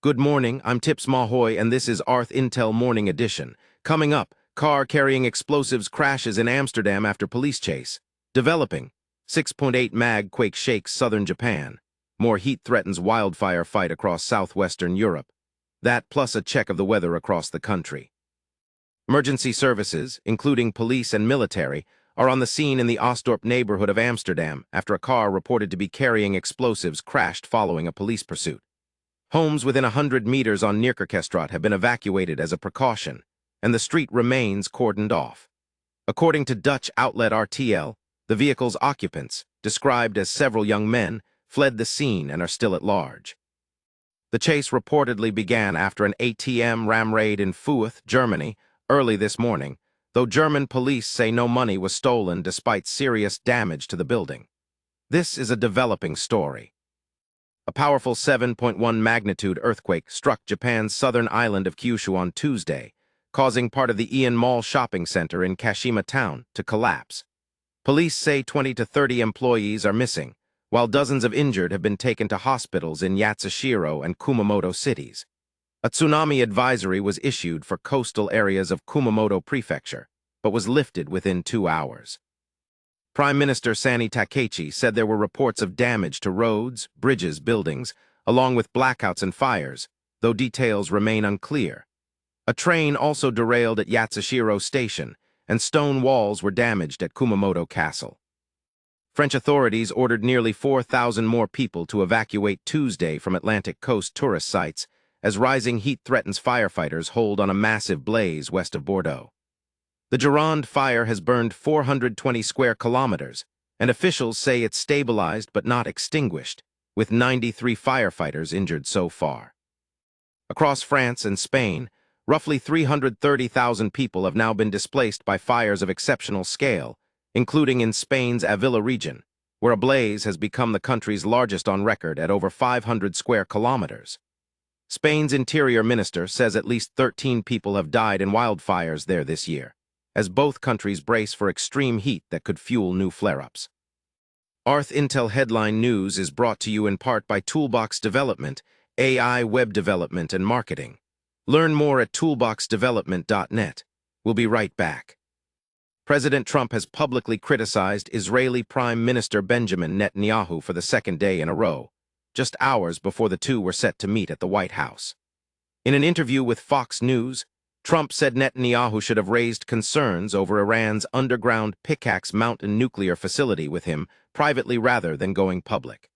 Good morning, I'm Tips Mahoy, and this is ArthIntel Morning Edition. Coming up, car carrying explosives crashes in Amsterdam after police chase. Developing, 6.8 mag quake shakes southern Japan. More heat threatens wildfire fight across southwestern Europe. That plus a check of the weather across the country. Emergency services, including police and military, are on the scene in the Oostdorp neighborhood of Amsterdam after a car reported to be carrying explosives crashed following a police pursuit. Homes within 100 meters on Neerkerkestraat have been evacuated as a precaution, and the street remains cordoned off. According to Dutch outlet RTL, the vehicle's occupants, described as several young men, fled the scene and are still at large. The chase reportedly began after an ATM ram raid in Fürth, Germany, early this morning, though German police say no money was stolen despite serious damage to the building. This is a developing story. A powerful 7.1 magnitude earthquake struck Japan's southern island of Kyushu on Tuesday, causing part of the Aoun Mall shopping center in Kashima town to collapse. Police say 20 to 30 employees are missing, while dozens of injured have been taken to hospitals in Yatsushiro and Kumamoto cities. A tsunami advisory was issued for coastal areas of Kumamoto Prefecture, but was lifted within 2 hours. Prime Minister Sani Takaichi said there were reports of damage to roads, bridges, buildings, along with blackouts and fires, though details remain unclear. A train also derailed at Yatsushiro Station, and stone walls were damaged at Kumamoto Castle. French authorities ordered nearly 4,000 more people to evacuate Tuesday from Atlantic coast tourist sites as rising heat threatens firefighters hold on a massive blaze west of Bordeaux. The Gironde fire has burned 420 square kilometers, and officials say it's stabilized but not extinguished, with 93 firefighters injured so far. Across France and Spain, roughly 330,000 people have now been displaced by fires of exceptional scale, including in Spain's Avila region, where a blaze has become the country's largest on record at over 500 square kilometers. Spain's interior minister says at least 13 people have died in wildfires there this year, as both countries brace for extreme heat that could fuel new flare-ups. ArthIntel Headline News is brought to you in part by Toolbox Development, AI web development and marketing. Learn more at toolboxdevelopment.net. We'll be right back. President Trump has publicly criticized Israeli Prime Minister Benjamin Netanyahu for the second day in a row, just hours before the two were set to meet at the White House. In an interview with Fox News, Trump said Netanyahu should have raised concerns over Iran's underground Pickaxe Mountain nuclear facility with him privately rather than going public.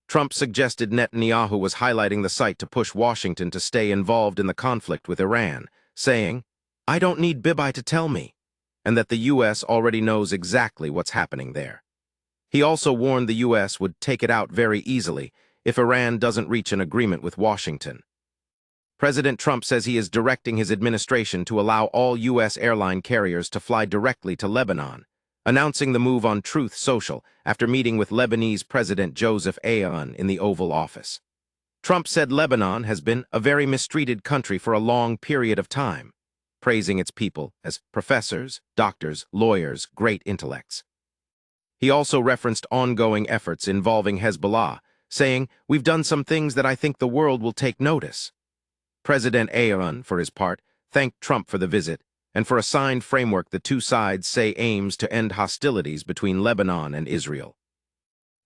Trump suggested Netanyahu was highlighting the site to push Washington to stay involved in the conflict with Iran, saying, "I don't need Bibi to tell me," and that the U.S. already knows exactly what's happening there. He also warned the U.S. would take it out very easily if Iran doesn't reach an agreement with Washington. President Trump says he is directing his administration to allow all U.S. airline carriers to fly directly to Lebanon, announcing the move on Truth Social after meeting with Lebanese President Joseph Aoun in the Oval Office. Trump said Lebanon has been a very mistreated country for a long period of time, praising its people as professors, doctors, lawyers, great intellects. He also referenced ongoing efforts involving Hezbollah, saying, "We've done some things that I think the world will take notice." President Aoun, for his part, thanked Trump for the visit and for a signed framework the two sides say aims to end hostilities between Lebanon and Israel.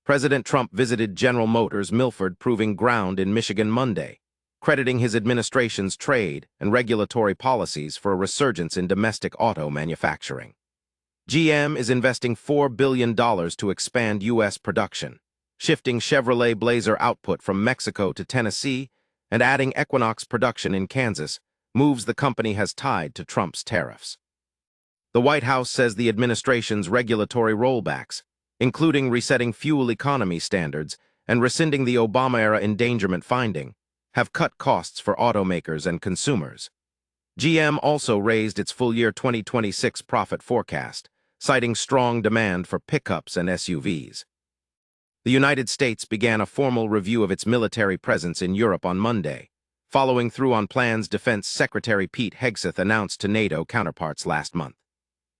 President Trump visited General Motors Milford Proving Ground in Michigan Monday, crediting his administration's trade and regulatory policies for a resurgence in domestic auto manufacturing. GM is investing $4 billion to expand U.S. production, shifting Chevrolet Blazer output from Mexico to Tennessee and adding Equinox production in Kansas, moves the company has tied to Trump's tariffs. The White House says the administration's regulatory rollbacks, including resetting fuel economy standards and rescinding the Obama-era endangerment finding, have cut costs for automakers and consumers. GM also raised its full-year 2026 profit forecast, citing strong demand for pickups and SUVs. The United States began a formal review of its military presence in Europe on Monday, following through on plans Defense Secretary Pete Hegseth announced to NATO counterparts last month.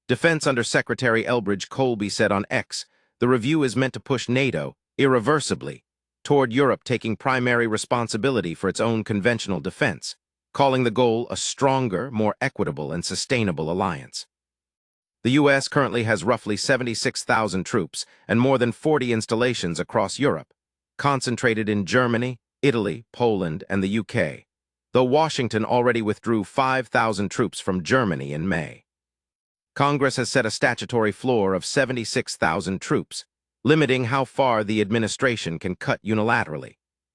Defense Under Secretary Elbridge Colby said on X, "The review is meant to push NATO, irreversibly, toward Europe taking primary responsibility for its own conventional defense, calling the goal a stronger, more equitable, and sustainable alliance. The U.S. currently has roughly 76,000 troops and more than 40 installations across Europe, concentrated in Germany, Italy, Poland, and the UK, though Washington already withdrew 5,000 troops from Germany in May. Congress has set a statutory floor of 76,000 troops, limiting how far the administration can cut unilaterally,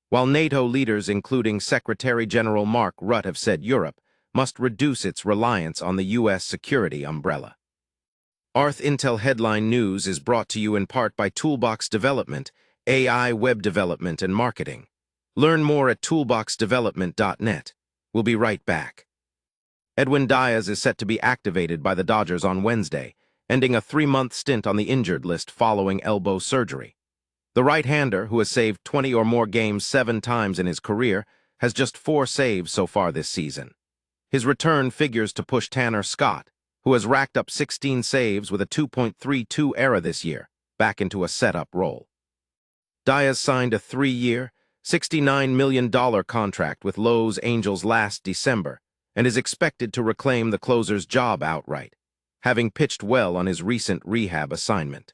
while NATO leaders including Secretary General Mark Rutte have said Europe must reduce its reliance on the U.S. security umbrella. ArthIntel Headline News is brought to you in part by Toolbox Development, AI web development and marketing. Learn more at toolboxdevelopment.net. We'll be right back. Edwin Diaz is set to be activated by the Dodgers on Wednesday, ending a 3-month stint on the injured list following elbow surgery. The right-hander, who has saved 20 or more games 7 times in his career, has just 4 saves so far this season. His return figures to push Tanner Scott, who has racked up 16 saves with a 2.32 ERA this year, back into a setup role. Diaz signed a 3-year, $69 million contract with Los Angeles last December and is expected to reclaim the closer's job outright, having pitched well on his recent rehab assignment.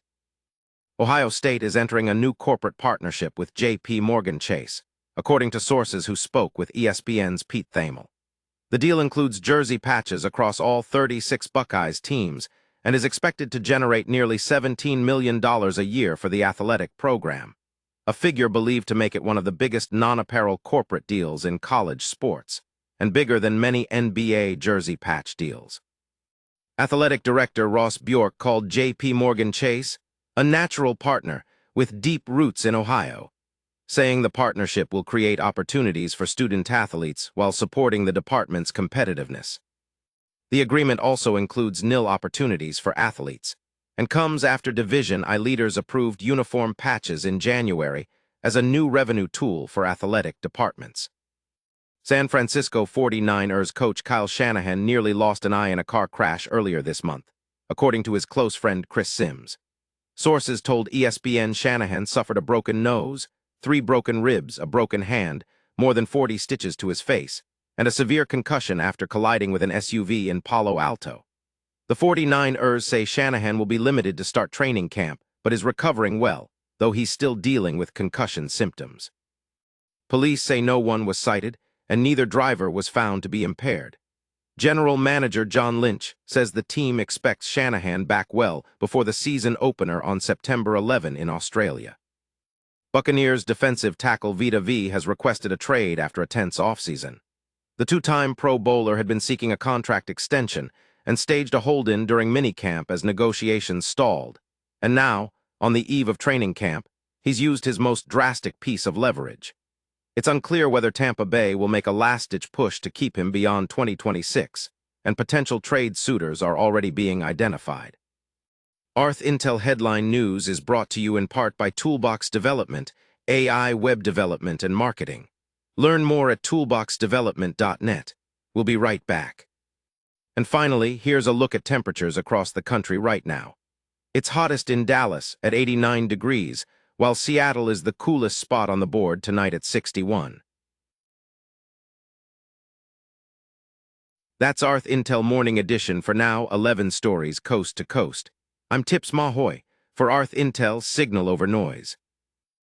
Ohio State is entering a new corporate partnership with JPMorganChase, according to sources who spoke with ESPN's Pete Thamel. The deal includes jersey patches across all 36 Buckeyes teams and is expected to generate nearly $17 million a year for the athletic program, a figure believed to make it one of the biggest non-apparel corporate deals in college sports, and bigger than many NBA jersey patch deals. Athletic Director Ross Bjork called JPMorganChase a natural partner with deep roots in Ohio, saying the partnership will create opportunities for student-athletes while supporting the department's competitiveness. The agreement also includes nil opportunities for athletes and comes after Division I leaders approved uniform patches in January as a new revenue tool for athletic departments. San Francisco 49ers coach Kyle Shanahan nearly lost an eye in a car crash earlier this month, according to his close friend Chris Sims. Sources told ESPN Shanahan suffered a broken nose, 3 broken ribs, a broken hand, more than 40 stitches to his face, and a severe concussion after colliding with an SUV in Palo Alto. The 49ers say Shanahan will be limited to start training camp, but is recovering well, though he's still dealing with concussion symptoms. Police say no one was cited, and neither driver was found to be impaired. General Manager John Lynch says the team expects Shanahan back well before the season opener on September 11 in Australia. Buccaneers defensive tackle Vita Vea has requested a trade after a tense offseason. The 2-time Pro Bowler had been seeking a contract extension and staged a hold-in during minicamp as negotiations stalled. And now, on the eve of training camp, he's used his most drastic piece of leverage. It's unclear whether Tampa Bay will make a last-ditch push to keep him beyond 2026, and potential trade suitors are already being identified. ArthIntel Headline News is brought to you in part by Toolbox Development, AI web development and marketing. Learn more at toolboxdevelopment.net. We'll be right back. And finally, here's a look at temperatures across the country right now. It's hottest in Dallas at 89 degrees, while Seattle is the coolest spot on the board tonight at 61. That's ArthIntel Morning Edition for now, 11 stories coast to coast. I'm Tips Mahoy for ArthIntel Signal Over Noise.